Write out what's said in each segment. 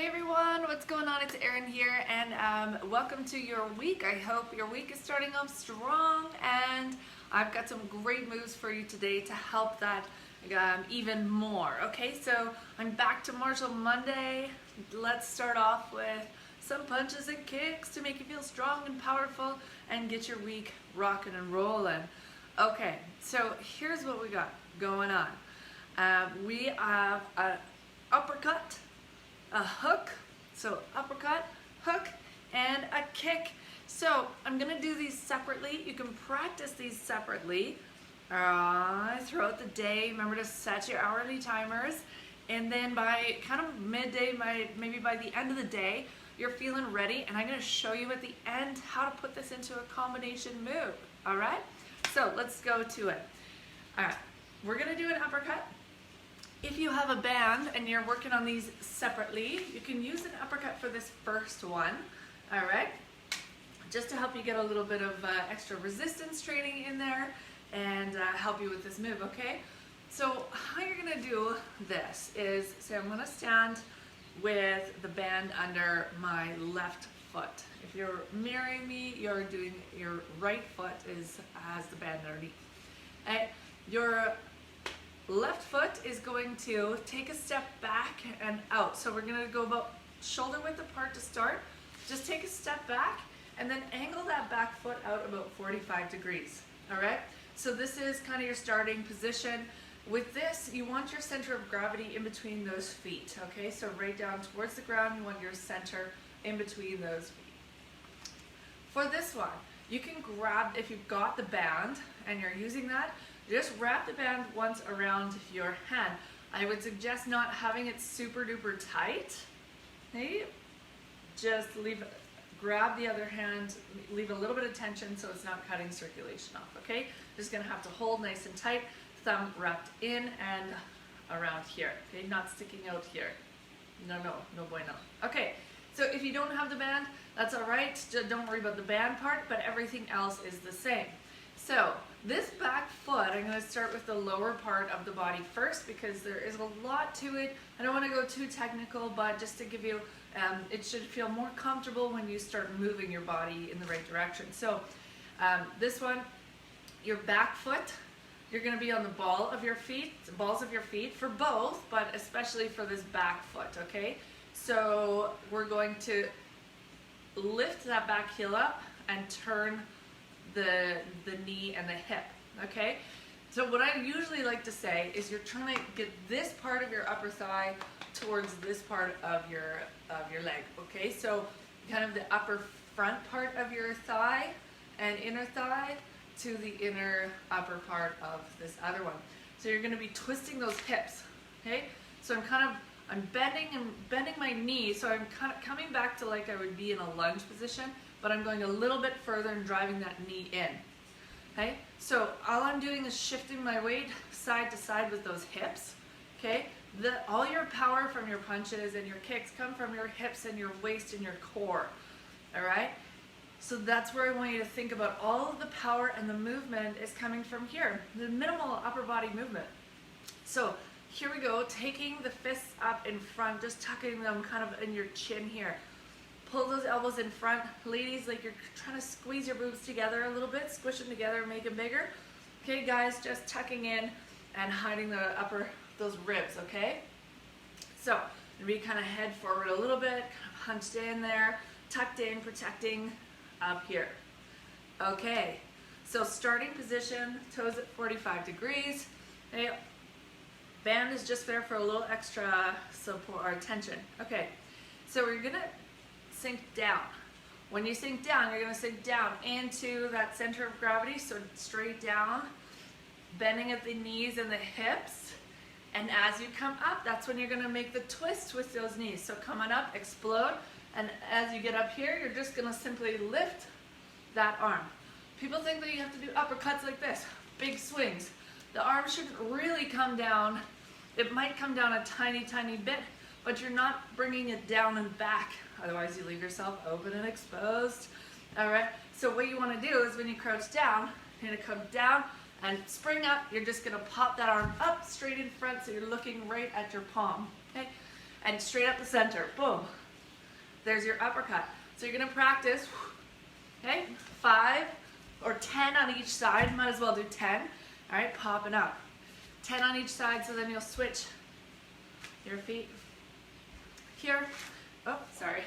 Hey everyone, what's going on? It's Erin here and welcome to your week. I hope your week is starting off strong and I've got some great moves for you today to help that even more. Okay, so I'm back to Martial Monday. Let's start off with some punches and kicks to make you feel strong and powerful and get your week rocking and rolling. Okay, so here's what we got going on. We have an uppercut, a hook, so uppercut, hook, and a kick. So I'm gonna do these separately. You can practice these separately throughout the day. Remember to set your hourly timers, and then by kind of midday, maybe by the end of the day, you're feeling ready, and I'm gonna show you at the end how to put this into a combination move, all right? So let's go to it. All right, we're gonna do an uppercut. If you have a band and you're working on these separately, you can use an uppercut for this first one, all right? Just to help you get a little bit of extra resistance training in there and help you with this move, okay? So how you're gonna do this is, say I'm gonna stand with the band under my left foot. If you're mirroring me, your right foot has the band underneath. Okay? Your left foot is going to take a step back and out. So we're gonna go about shoulder width apart to start. Just take a step back and then angle that back foot out about 45 degrees, all right? So this is kind of your starting position. With this, you want your center of gravity in between those feet, okay? So right down towards the ground, you want your center in between those feet. For this one, you can grab, if you've got the band and you're using that, just wrap the band once around your hand. I would suggest not having it super duper tight. Okay? Just grab the other hand, leave a little bit of tension so it's not cutting circulation off, okay? Just gonna have to hold nice and tight, thumb wrapped in and around here, okay? Not sticking out here. No bueno. Okay, so if you don't have the band, that's all right. Just don't worry about the band part, but everything else is the same. So this back foot, I'm going to start with the lower part of the body first because there is a lot to it. I don't want to go too technical, but just to give you, it should feel more comfortable when you start moving your body in the right direction. So this one, your back foot, you're going to be on the balls of your feet for both, but especially for this back foot, okay? So we're going to lift that back heel up and turn the knee and the hip, okay? So what I usually like to say is you're trying to get this part of your upper thigh towards this part of your leg, okay? So kind of the upper front part of your thigh and inner thigh to the inner upper part of this other one. So you're gonna be twisting those hips, okay? So I'm bending my knee, so I'm kind of coming back to like I would be in a lunge position, but I'm going a little bit further and driving that knee in, okay? So all I'm doing is shifting my weight side to side with those hips, okay? All your power from your punches and your kicks come from your hips and your waist and your core, all right? So that's where I want you to think about all of the power and the movement is coming from here, the minimal upper body movement. So here we go, taking the fists up in front, just tucking them kind of in your chin here. Pull those elbows in front. Ladies, like you're trying to squeeze your boobs together a little bit, squish them together, make them bigger. Okay, guys, just tucking in and hiding those ribs, okay? So, be kind of head forward a little bit, kind of hunched in there, tucked in, protecting up here. Okay, so starting position, toes at 45 degrees. Okay. Band is just there for a little extra support or tension. Okay, so we're gonna sink down. When you sink down, you're gonna sink down into that center of gravity, so straight down, bending at the knees and the hips. And as you come up, that's when you're gonna make the twist with those knees. So coming up, explode, and as you get up here, you're just gonna simply lift that arm. People think that you have to do uppercuts like this, big swings. The arm shouldn't really come down. It might come down a tiny, tiny bit, but you're not bringing it down and back. Otherwise you leave yourself open and exposed. All right, so what you wanna do is when you crouch down, you're gonna come down and spring up. You're just gonna pop that arm up straight in front so you're looking right at your palm, okay? and straight up the center, boom. There's your uppercut. So you're gonna practice, okay, 5 or 10 on each side, might as well do 10, all right, popping up. 10 on each side, so then you'll switch your feet here. Oh, sorry.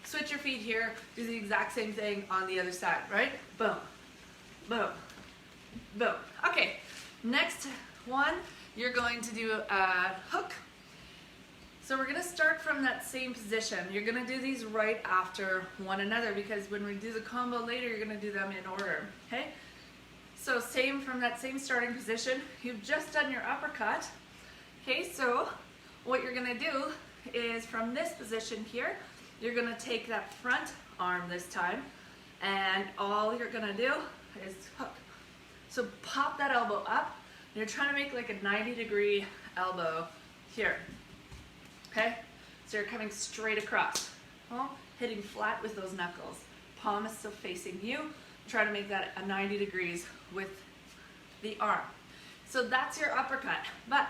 Switch your feet here, do the exact same thing on the other side, right? Boom, boom, boom. Okay, next one, you're going to do a hook. So we're gonna start from that same position. You're gonna do these right after one another because when we do the combo later, you're gonna do them in order, okay? So same from that same starting position. You've just done your uppercut. Okay, so what you're gonna do is from this position here, you're gonna take that front arm this time and all you're gonna do is hook. So pop that elbow up. You're trying to make like a 90-degree elbow here. Okay, so you're coming straight across, hitting flat with those knuckles. Palm is still facing you. Try to make that a 90 degrees with the arm. So that's your uppercut, but,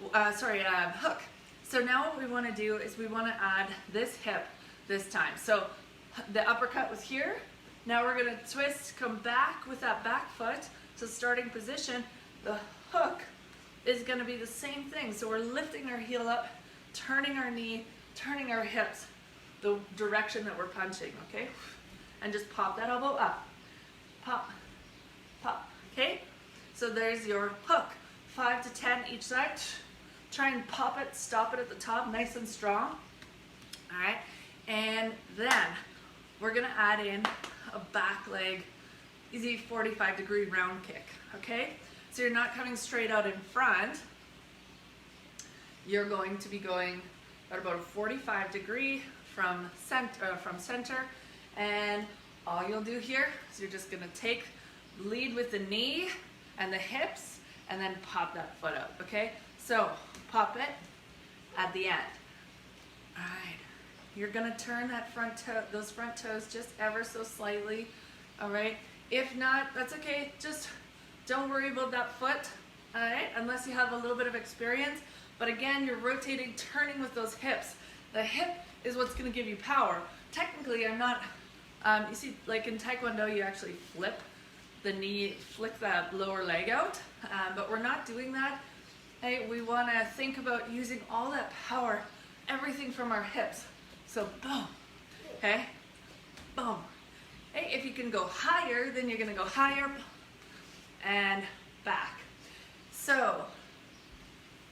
hook. So now what we wanna do is we wanna add this hip this time. So the uppercut was here. Now we're gonna twist, come back with that back foot. So starting position, the hook is gonna be the same thing. So we're lifting our heel up, turning our knee, turning our hips the direction that we're punching, okay? And just pop that elbow up. Pop, pop, okay? So there's your hook. 5 to 10 each side. Try and pop it, stop it at the top, nice and strong. All right, and then we're gonna add in a back leg, easy 45-degree round kick, okay? So you're not coming straight out in front. You're going to be going at about a 45-degree from center, and all you'll do here is you're just gonna lead with the knee and the hips, and then pop that foot out, okay? So pop it at the end. All right, you're gonna turn that those front toes just ever so slightly, all right? If not, that's okay, just don't worry about that foot, all right, unless you have a little bit of experience. But again, you're rotating, turning with those hips. The hip is what's gonna give you power. Technically, I'm not, you see, like in Taekwondo, you actually flip the knee, flick that lower leg out, but we're not doing that. Hey, we wanna think about using all that power, everything from our hips. So boom, okay, boom. Hey, if you can go higher, then you're gonna go higher and back. So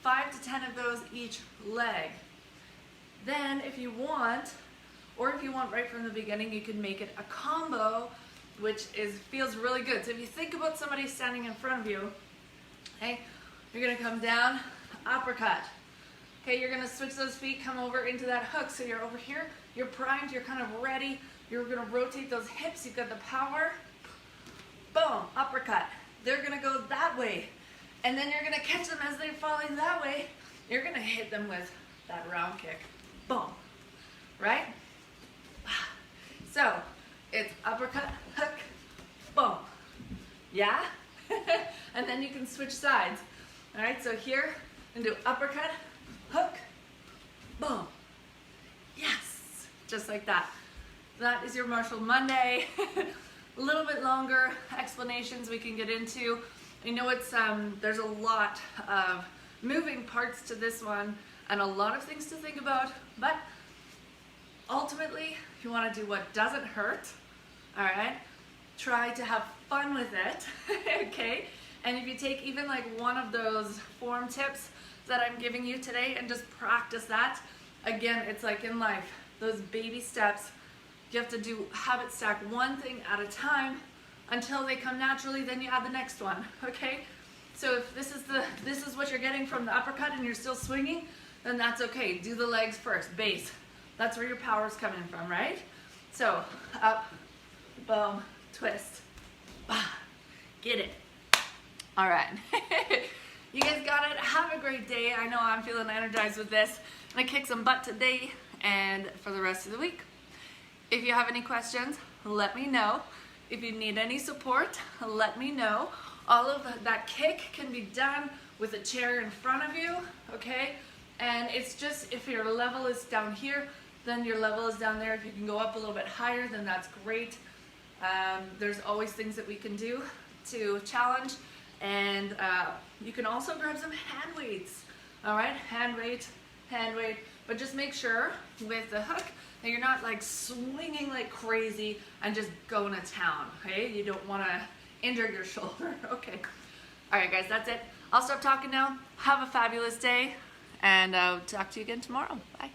5 to 10 of those each leg. Then if you want, or if you want right from the beginning, you can make it a combo, which feels really good. So if you think about somebody standing in front of you, okay, you're gonna come down, uppercut. Okay, you're gonna switch those feet, come over into that hook. So you're over here, you're primed, you're kind of ready. You're gonna rotate those hips, you've got the power. Boom, uppercut. They're gonna go that way. And then you're gonna catch them as they're falling that way. You're gonna hit them with that round kick. Boom, right? So it's uppercut, hook, boom. Yeah? And then you can switch sides. All right, so here, and do uppercut, hook, boom. Yes, just like that. That is your Martial Monday. A little bit longer explanations we can get into. I know there's a lot of moving parts to this one and a lot of things to think about, but ultimately you want to do what doesn't hurt, all right? Try to have fun with it, okay? And if you take even like one of those form tips that I'm giving you today and just practice that, again, it's like in life, those baby steps, you have to do habit stack one thing at a time until they come naturally, then you add the next one, okay? So if this is what you're getting from the uppercut and you're still swinging, then that's okay. Do the legs first, base. That's where your power's coming from, right? So up, boom, twist, get it. All right, you guys got it. Have a great day. I know I'm feeling energized with this. I'm gonna kick some butt today and for the rest of the week. If you have any questions, let me know. If you need any support, let me know. All of that kick can be done with a chair in front of you, okay? And it's just, if your level is down here, then your level is down there. If you can go up a little bit higher, then that's great. There's always things that we can do to challenge. And you can also grab some hand weights. All right, hand weight. But just make sure with the hook that you're not like swinging like crazy and just going to town, okay? You don't want to injure your shoulder, okay? All right, guys, that's it. I'll stop talking now. Have a fabulous day, and I'll talk to you again tomorrow. Bye.